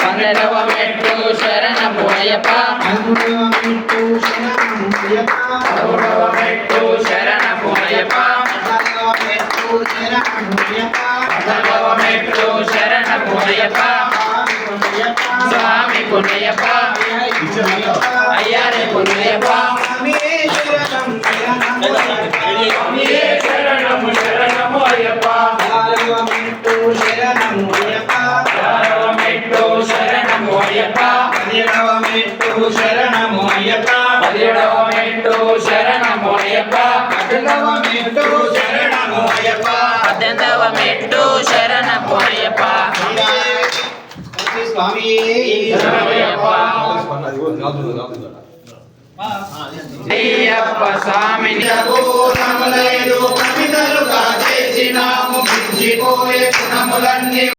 పన్నెండవ మెట్టు శరణము అయ్యప్ప పదమూడవ మెట్టు శరణము అయ్యప్ప పద్నాలుగవ మెట్టు శరణము అయ్యప్ప స్వామి పుణ్యప్ప అయ్యారే పుణ్యప్ప శరణము శరణము అయ్యప్ప మెట్టు శరణము అయ్యప్ప మెట్టు శరణము అయ్యప్ప 17వ మెట్టు శరణము అయ్యప్ప 17వ మెట్టు శరణము అయ్యప్ప 18వ మెట్టు శరణము అయ్యప్ప 18వ మెట్టు శరణము అయ్యప్ప స్వామి శరణమయ్యప్ప అయ్యప్ప స్వామి నమలైదు కవితలుగా చేసినాము మించిపోయే గుణములన్నీ